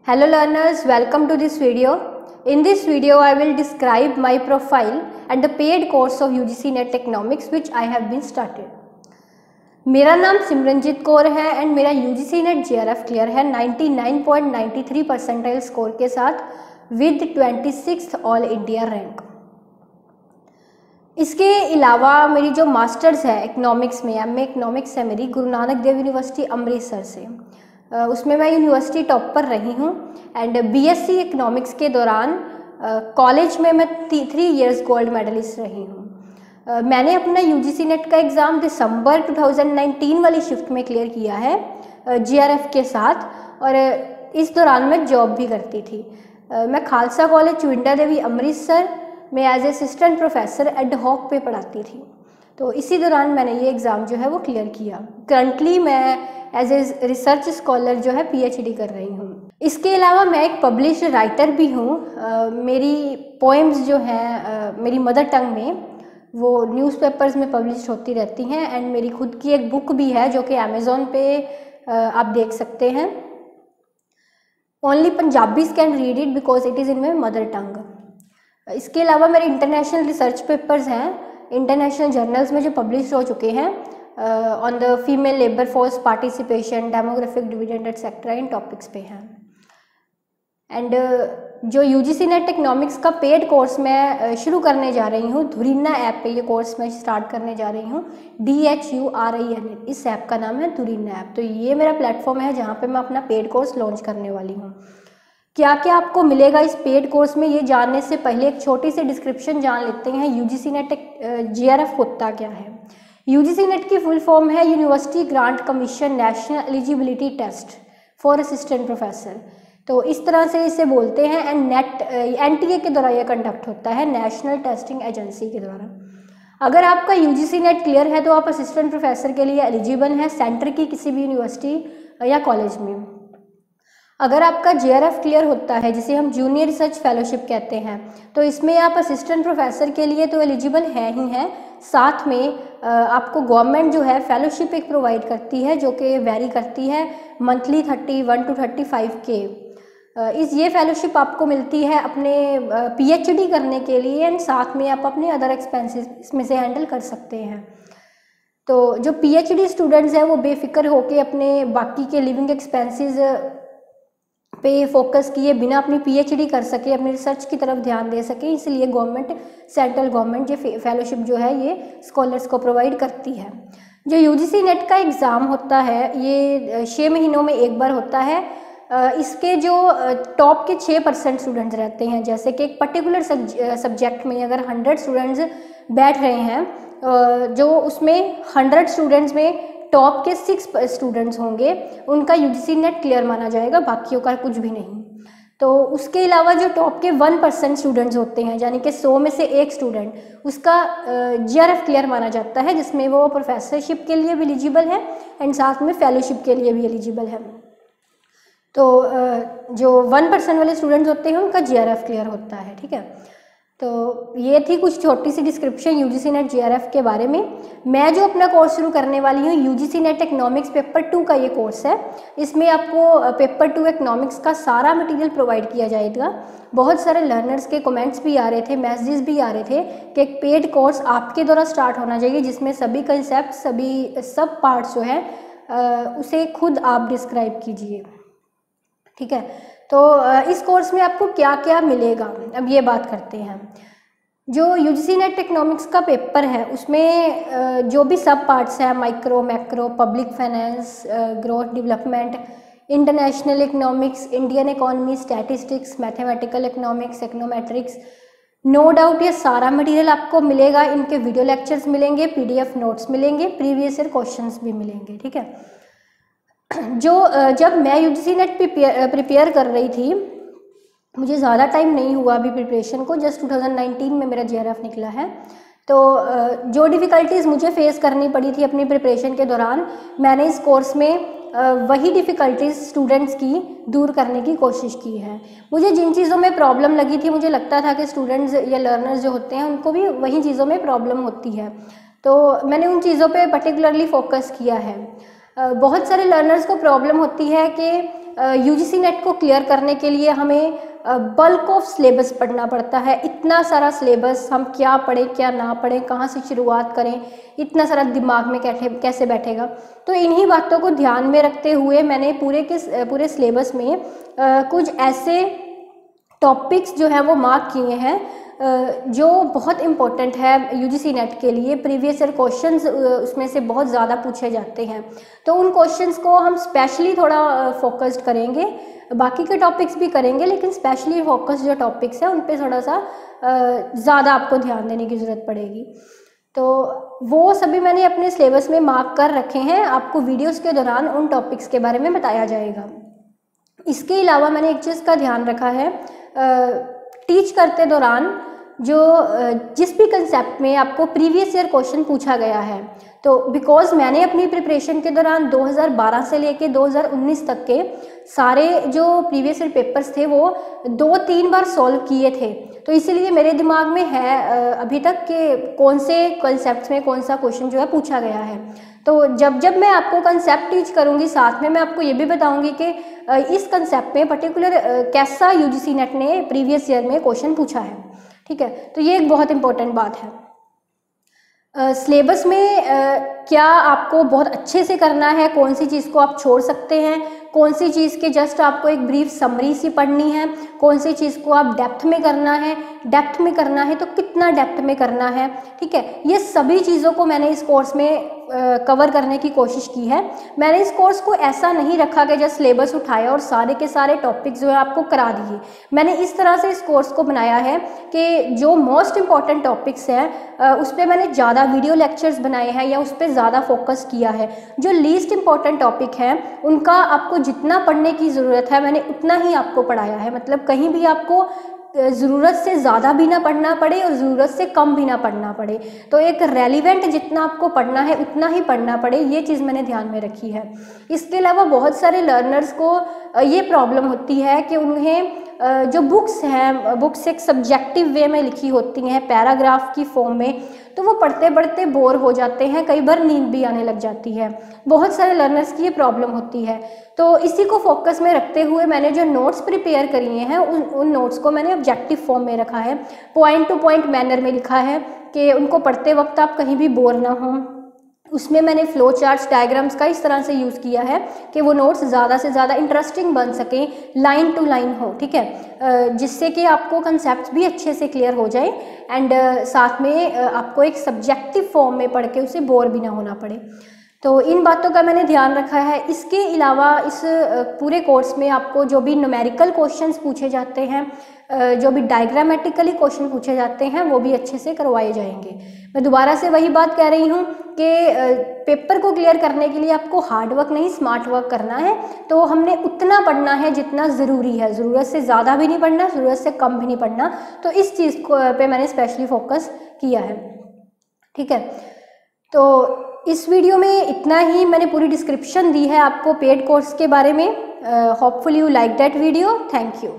Hello learners, welcome to this video. In this video, I will describe my profile and the paid course of UGC NET Economics which I have been started. मेरा नाम सिमरनजीत कौर है and मेरा UGC NET JRF clear है 99.93 percentile score के साथ with 26th all India rank. इसके अलावा मेरी जो मास्टर्स है इकोनॉमिक्स में MA इकोनॉमिक्स है मेरी गुरु नानक देव यूनिवर्सिटी अमृतसर से, उसमें मैं यूनिवर्सिटी टॉप पर रही हूँ एंड BSc इकोनॉमिक्स के दौरान कॉलेज में मैं 3 इयर्स गोल्ड मेडलिस्ट रही हूँ। मैंने अपना UGC नेट का एग्ज़ाम दिसंबर 2019 वाली शिफ्ट में क्लियर किया है JRF के साथ, और इस दौरान मैं जॉब भी करती थी। मैं खालसा कॉलेज चुविंडा देवी अमृतसर में as assistant professor ad hoc पे पढ़ाती थी, तो इसी दौरान मैंने ये एग्ज़ाम जो है वो क्लियर किया। करंटली मैं एज ए रिसर्च स्कॉलर जो है PhD कर रही हूँ। इसके अलावा मैं एक पब्लिश्ड राइटर भी हूँ। मेरी पोएम्स जो हैं मेरी मदर टंग में वो न्यूज़पेपर्स में पब्लिश होती रहती हैं एंड मेरी खुद की एक बुक भी है जो कि अमेज़ॉन पे आप देख सकते हैं। Only Punjabis can read it because it is in my mother tongue. इसके अलावा मेरे इंटरनेशनल रिसर्च पेपर्स हैं इंटरनेशनल जर्नल्स में जो पब्लिश हो चुके हैं on the female labour force participation, demographic dividend etcetera in topics पे हैं। एंड जो UGC नेट इकोनॉमिक्स का पेड कोर्स मैं शुरू करने जा रही हूँ, धुरीना ऐप पे ये कोर्स मैं स्टार्ट करने जा रही हूँ। DHURIN, इस ऐप का नाम है धुरीना ऐप। तो ये मेरा प्लेटफॉर्म है जहाँ पे मैं अपना पेड कोर्स लॉन्च करने वाली हूँ। क्या क्या आपको मिलेगा इस पेड कोर्स में, ये जानने से पहले एक छोटी सी डिस्क्रिप्शन जान लेते हैं। UGC नेट JRF होता क्या है। UGC नेट की फुल फॉर्म है University Grant Commission National Eligibility Test for Assistant Professor, तो इस तरह से इसे बोलते हैं। एंड नेट NTA के द्वारा यह कंडक्ट होता है, नेशनल टेस्टिंग एजेंसी के द्वारा। अगर आपका UGC नेट क्लियर है तो आप असिस्टेंट प्रोफेसर के लिए एलिजिबल हैं सेंटर की किसी भी यूनिवर्सिटी या कॉलेज में। अगर आपका JRF क्लियर होता है, जिसे हम जूनियर रिसर्च फेलोशिप कहते हैं, तो इसमें आप असिस्टेंट प्रोफेसर के लिए तो एलिजिबल हैं ही हैं, साथ में आपको गवर्नमेंट जो है फेलोशिप एक प्रोवाइड करती है जो कि वेरी करती है मंथली 31 to 35K। ये फेलोशिप आपको मिलती है अपने PhD करने के लिए एंड साथ में आप अपने अदर एक्सपेंसेस इसमें से हैंडल कर सकते हैं। तो जो PhD स्टूडेंट्स हैं वो बेफिक्र होकर अपने बाकी के लिविंग एक्सपेंसेस पे फोकस किए बिना अपनी PhD कर सके, अपनी रिसर्च की तरफ ध्यान दे सके, इसलिए गवर्नमेंट, सेंट्रल गवर्नमेंट ये फेलोशिप जो है ये स्कॉलर्स को प्रोवाइड करती है। जो UGC नेट का एग्ज़ाम होता है ये 6 महीनों में एक बार होता है। इसके जो टॉप के 6% स्टूडेंट्स रहते हैं, जैसे कि एक पर्टिकुलर सब्जेक्ट में अगर 100 स्टूडेंट्स बैठ रहे हैं, जो उसमें 100 स्टूडेंट्स में टॉप के 6 स्टूडेंट्स होंगे, उनका UGC नेट क्लियर माना जाएगा, बाकियों का कुछ भी नहीं। तो उसके अलावा जो टॉप के 1% स्टूडेंट्स होते हैं, यानी कि 100 में से एक स्टूडेंट, उसका JRF क्लियर माना जाता है, जिसमें वो प्रोफेसरशिप के लिए भी एलिजिबल है एंड साथ में फेलोशिप के लिए भी एलिजिबल है। तो जो 1% वाले स्टूडेंट्स होते हैं उनका JRF क्लियर होता है, ठीक है। तो ये थी कुछ छोटी सी डिस्क्रिप्शन UGC नेट JRF के बारे में। मैं जो अपना कोर्स शुरू करने वाली हूँ UGC नेट इकोनॉमिक्स पेपर 2 का ये कोर्स है। इसमें आपको पेपर 2 इकोनॉमिक्स का सारा मटेरियल प्रोवाइड किया जाएगा। बहुत सारे लर्नर्स के कमेंट्स भी आ रहे थे, मैसेजेस भी आ रहे थे कि एक पेड कोर्स आपके द्वारा स्टार्ट होना चाहिए जिसमें सभी कंसेप्ट, सभी सब पार्ट्स जो है उसे खुद आप डिस्क्राइब कीजिए, ठीक है। तो इस कोर्स में आपको क्या क्या मिलेगा, अब ये बात करते हैं। जो UGC नेट इकोनॉमिक्स का पेपर है उसमें जो भी सब पार्ट्स हैं, micro, macro, public finance, growth development, international economics, Indian economy, statistics, mathematical economics, econometrics, no doubt ये सारा मटेरियल आपको मिलेगा। इनके वीडियो लेक्चर्स मिलेंगे, PDF नोट्स मिलेंगे, प्रीवियस ईयर क्वेश्चंस भी मिलेंगे, ठीक है। जब मैं UGC नेट प्रिपेयर कर रही थी, मुझे ज़्यादा टाइम नहीं हुआ अभी प्रिपरेशन को, जस्ट 2019 में मेरा JRF निकला है। तो जो डिफ़िकल्टीज़ मुझे फेस करनी पड़ी थी अपनी प्रिपरेशन के दौरान, मैंने इस कोर्स में वही डिफ़िकल्टीज़ स्टूडेंट्स की दूर करने की कोशिश की है। मुझे जिन चीज़ों में प्रॉब्लम लगी थी, मुझे लगता था कि स्टूडेंट्स या लर्नर्स जो होते हैं उनको भी वही चीज़ों में प्रॉब्लम होती है, तो मैंने उन चीज़ों पे पर्टिकुलरली फोकस किया है। बहुत सारे लर्नर्स को प्रॉब्लम होती है कि यूजीसी नेट को क्लियर करने के लिए हमें बल्क ऑफ सिलेबस पढ़ना पड़ता है। इतना सारा सिलेबस हम क्या पढ़ें क्या ना पढ़ें, कहाँ से शुरुआत करें, इतना सारा दिमाग में कैसे बैठेगा। तो इन्हीं बातों को ध्यान में रखते हुए मैंने पूरे सिलेबस में कुछ ऐसे टॉपिक्स जो है वो मार्क किए हैं जो बहुत इम्पोर्टेंट है यूजीसी नेट के लिए। प्रीवियस ईयर क्वेश्चंस उसमें से बहुत ज़्यादा पूछे जाते हैं, तो उन क्वेश्चंस को हम स्पेशली थोड़ा फोकस्ड करेंगे। बाकी के टॉपिक्स भी करेंगे, लेकिन स्पेशली फोकस जो टॉपिक्स हैं उन पे थोड़ा सा ज़्यादा आपको ध्यान देने की ज़रूरत पड़ेगी। तो वो सभी मैंने अपने सिलेबस में मार्क कर रखे हैं, आपको वीडियोज़ के दौरान उन टॉपिक्स के बारे में बताया जाएगा। इसके अलावा मैंने एक चीज़ का ध्यान रखा है, टीच करते दौरान जिस भी कंसेप्ट में आपको प्रीवियस ईयर क्वेश्चन पूछा गया है, तो बिकॉज मैंने अपनी प्रिपरेशन के दौरान 2012 से लेके 2019 तक के सारे जो प्रीवियस ईयर पेपर्स थे वो 2-3 बार सॉल्व किए थे, तो इसीलिए मेरे दिमाग में है अभी तक कि कौन से कंसेप्ट में कौन सा क्वेश्चन जो है पूछा गया है। तो जब मैं आपको कंसेप्ट टीच करूंगी, साथ में मैं आपको ये भी बताऊंगी कि इस कंसेप्ट में पर्टिकुलर कैसा यूजीसी नेट ने प्रीवियस ईयर में क्वेश्चन पूछा है। ठीक है, तो ये एक बहुत इंपॉर्टेंट बात है। सिलेबस में क्या आपको बहुत अच्छे से करना है, कौन सी चीज़ को आप छोड़ सकते हैं, कौन सी चीज़ के जस्ट आपको एक ब्रीफ समरी सी पढ़नी है, कौन सी चीज़ को आप डेप्थ में करना है, डेप्थ में करना है तो कितना डेप्थ में करना है। ठीक है, ये सभी चीज़ों को मैंने इस कोर्स में कवर करने की कोशिश की है। मैंने इस कोर्स को ऐसा नहीं रखा कि जस्ट सिलेबस उठाया और सारे के सारे टॉपिक्स जो है आपको करा दिए। मैंने इस तरह से इस कोर्स को बनाया है कि जो मोस्ट इम्पॉर्टेंट टॉपिक्स हैं उस पर मैंने ज़्यादा वीडियो लेक्चर्स बनाए हैं या उस पर ज़्यादा फोकस किया है। जो लीस्ट इम्पॉर्टेंट टॉपिक हैं उनका आपको जितना पढ़ने की ज़रूरत है मैंने उतना ही आपको पढ़ाया है। मतलब कहीं भी आपको ज़रूरत से ज़्यादा भी ना पढ़ना पड़े और ज़रूरत से कम भी ना पढ़ना पड़े, तो एक रेलिवेंट जितना आपको पढ़ना है उतना ही पढ़ना पड़े, ये चीज़ मैंने ध्यान में रखी है। इसके अलावा बहुत सारे लर्नर्स को ये प्रॉब्लम होती है कि उन्हें जो बुक्स हैं, बुक्स एक सब्जेक्टिव वे में लिखी होती हैं पैराग्राफ की फॉर्म में, तो वो पढ़ते पढ़ते बोर हो जाते हैं, कई बार नींद भी आने लग जाती है। बहुत सारे लर्नर्स की ये प्रॉब्लम होती है। तो इसी को फोकस में रखते हुए मैंने जो नोट्स प्रिपेयर करिए हैं उन नोट्स को मैंने ऑब्जेक्टिव फॉर्म में रखा है, पॉइंट टू पॉइंट मैनर में लिखा है कि उनको पढ़ते वक्त आप कहीं भी बोर ना हों। उसमें मैंने फ्लो चार्ट्स, डायग्राम्स का इस तरह से यूज़ किया है कि वो नोट्स ज़्यादा से ज़्यादा इंटरेस्टिंग बन सकें, लाइन टू लाइन हो। ठीक है, जिससे कि आपको कंसेप्ट भी अच्छे से क्लियर हो जाए एंड साथ में आपको एक सब्जेक्टिव फॉर्म में पढ़ के उसे बोर भी ना होना पड़े। तो इन बातों का मैंने ध्यान रखा है। इसके अलावा इस पूरे कोर्स में आपको जो भी न्यूमेरिकल क्वेश्चंस पूछे जाते हैं, जो भी डायग्रामेटिकली क्वेश्चन पूछे जाते हैं वो भी अच्छे से करवाए जाएंगे। मैं दोबारा से वही बात कह रही हूँ कि पेपर को क्लियर करने के लिए आपको हार्ड वर्क नहीं स्मार्ट वर्क करना है। तो हमने उतना पढ़ना है जितना ज़रूरी है, ज़रूरत से ज़्यादा भी नहीं पढ़ना, ज़रूरत से कम भी नहीं पढ़ना। तो इस चीज़ पे मैंने स्पेशली फोकस किया है। ठीक है, तो इस वीडियो में इतना ही। मैंने पूरी डिस्क्रिप्शन दी है आपको पेड कोर्स के बारे में। Hopefully you like that video. Thank you.